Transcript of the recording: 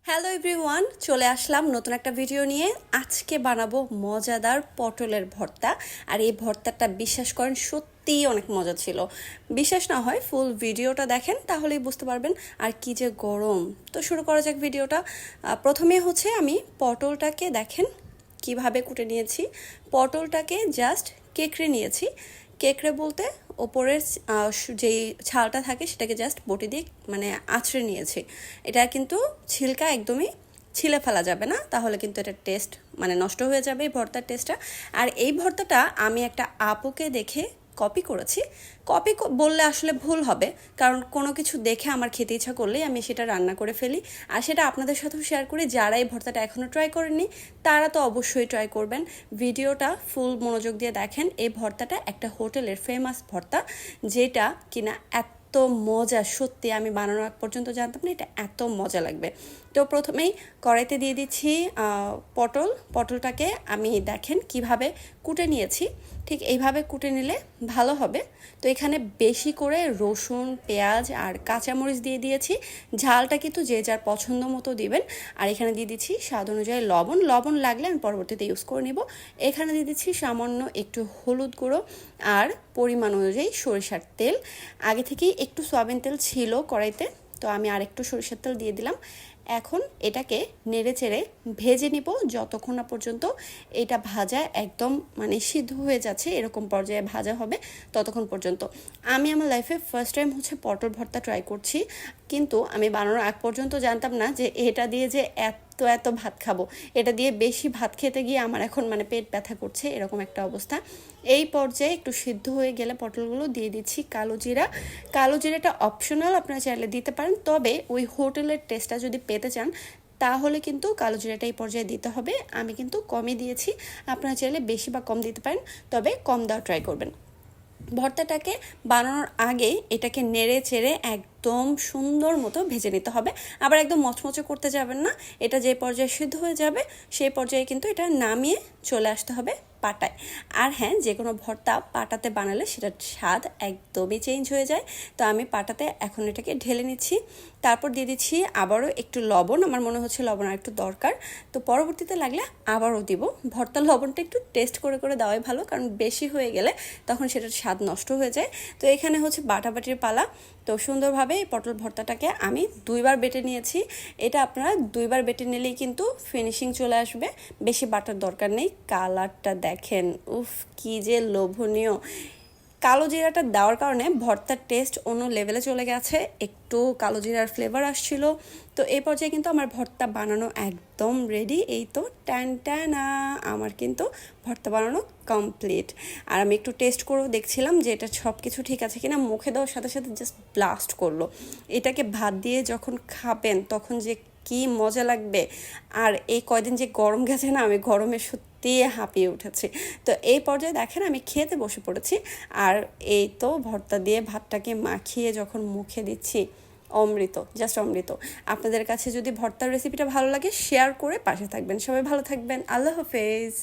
Hello everyone, চলে আসলাম নতুন একটা ভিডিও নিয়ে। আজকে বানাবো মজাদার পটলের ভর্তা। আর এই ভর্তাটা বিশ্বাস করেন সত্যিই অনেক মজা ছিল। বিশ্বাস না হয় ফুল ভিডিওটা দেখেন, তাহলেই বুঝতে পারবেন। আর কি যে গরম! তো শুরু করা যাক ভিডিওটা। প্রথমে হচ্ছে আমি পটলটাকে দেখেন কিভাবে কুটে নিয়েছি। পটলটাকে জাস্ট কেকড়ে নিয়েছি। কেকড়ে বলতে ওপরের যেই ছালটা থাকে সেটাকে জাস্ট বটি দিয়ে মানে আঁচড়ে নিয়েছি। এটা কিন্তু ছিলকা একদমই ছিলে ফেলা যাবে না, তাহলে কিন্তু এটা টেস্ট মানে নষ্ট হয়ে যাবে এই ভর্তার টেস্টটা। আর এই ভর্তাটা আমি একটা আপুকে দেখে কপি করেছি। কপি বললে আসলে ভুল হবে, কারণ কোনো কিছু দেখে আমার খেতে ইচ্ছা করলেই আমি সেটা রান্না করে ফেলি। আর সেটা আপনাদের সাথেও শেয়ার করি। যারা এই ভর্তাটা এখনও ট্রাই করেননি তারা তো অবশ্যই ট্রাই করবেন। ভিডিওটা ফুল মনোযোগ দিয়ে দেখেন। এই ভর্তাটা একটা হোটেলের ফেমাস ভর্তা, যেটা কিনা এত মজা, সত্যি আমি বানানোর আগ পর্যন্ত জানতাম না এটা এত মজা লাগবে। তো প্রথমেই কড়াইতে দিয়ে দিচ্ছি পটলটাকে আমি দেখেন কিভাবে কুটে নিয়েছি। ঠিক এইভাবে কুটে নিলে ভালো হবে। তো এখানে বেশি করে রসুন, পেঁয়াজ আর কাঁচামরিচ দিয়ে দিয়েছি। ঝালটা কিন্তু যে যার পছন্দ মতো দিবেন। আর এখানে দিয়ে দিচ্ছি স্বাদ অনুযায়ী লবণ লাগলে আমি পরবর্তীতে ইউজ করে নিব। এখানে দিয়ে দিচ্ছি সামান্য একটু হলুদ গুঁড়ো আর পরিমাণ অনুযায়ী সরিষার তেল। আগে থেকেই একটু সয়াবিন তেল ছিল কড়াইতে, তো আমি আর একটু সরিষার তেল দিয়ে দিলাম। এখন এটাকে নেড়ে চেড়ে ভেজে নিব যতক্ষণ না পর্যন্ত এটা ভাজা একদম মানে সিদ্ধ হয়ে যাচ্ছে, এরকম পর্যায়ে ভাজা হবে ততক্ষণ পর্যন্ত। আমি আমার লাইফে ফার্স্ট টাইম হচ্ছে পটল ভর্তা ট্রাই করছি, কিন্তু আমি বানানোর আগ পর্যন্ত জানতাম না যে এটা দিয়ে যে এত ভাত খাবো। এটা দিয়ে বেশি ভাত খেতে গিয়ে আমার এখন মানে পেট ব্যথা করছে, এরকম একটা অবস্থা। এই পর্যায়ে একটু সিদ্ধ হয়ে গেলে পটলগুলো দিয়ে দিচ্ছি কালো জিরা। কালো জিরাটা অপশনাল, আপনারা চাইলে দিতে পারেন, তবে ওই হোটেলের টেস্টটা যদি পেতে চান তাহলে কিন্তু কালো জিরাটা এই পর্যায়ে দিতে হবে। আমি কিন্তু কমই দিয়েছি, আপনারা চাইলে বেশি বা কম দিতে পারেন, তবে কম দেওয়া ট্রাই করবেন। ভর্তাটাকে বানানোর আগে এটাকে নেড়ে চেড়ে একদম সুন্দর মতো ভেজে নিতে হবে। আবার একদম মচমচে করতে যাবেন না। এটা যে পর্যায়ে সিদ্ধ হয়ে যাবে সেই পর্যায়ে কিন্তু এটা নামিয়ে চলে আসতে হবে পাটায়। আর হ্যাঁ, যে কোনো ভর্তা পাটাতে বানালে সেটার স্বাদ একদমই চেঞ্জ হয়ে যায়। তো আমি পাটাতে এখন এটাকে ঢেলে নিচ্ছি। তারপর দিয়ে দিচ্ছি আবারও একটু লবণ। আমার মনে হচ্ছে লবণ আর একটু দরকার, তো পরবর্তীতে লাগলে আবারও দিব। ভর্তার লবণটা একটু টেস্ট করে করে দেওয়াই ভালো, কারণ বেশি হয়ে গেলে তখন সেটার স্বাদ নষ্ট হয়ে যায়। তো এখানে হচ্ছে বাটাবাটির পালা। তো সুন্দরভাবে এই পটল ভর্তাটাকে আমি 2বার বেটে নিয়েছি। এটা আপনারা 2বার বেটে নিলেই কিন্তু ফিনিশিং চলে আসবে, বেশি বাটার দরকার নেই। কালারটা দেখেন, উফ কি যে লোভনীয়! কালো জিরাটা দেওয়ার কারণে ভর্তার টেস্ট অন্য লেভেলে চলে গেছে, একটু কালো জিরার ফ্লেভার আসছিল। তো এই পর্যায়ে কিন্তু আমার ভর্তা বানানো একদম রেডি। এই তো টানা আমার কিন্তু ভর্তা বানানো কমপ্লিট। আর আমি একটু টেস্ট করেও দেখছিলাম যে এটা সব কিছু ঠিক আছে কিনা। মুখে দেওয়ার সাথে সাথে জাস্ট ব্লাস্ট করলো। এটাকে ভাত দিয়ে যখন খাবেন তখন যে কি মজা লাগবে! আর এই কয়দিন যে গরম গেছে না, আমি গরমে সত্যি হাঁপিয়ে উঠেছি। তো এই পর্যায়ে দেখেন আমি খেতে বসে পড়েছি। আর এই তো ভর্তা দিয়ে ভাতটাকে মাখিয়ে যখন মুখে দিচ্ছি, অমৃত, জাস্ট অমৃত। আপনাদের কাছে যদি ভর্তার রেসিপিটা ভালো লাগে শেয়ার করে পাশে থাকবেন। সবাই ভালো থাকবেন। আল্লাহ হাফেজ।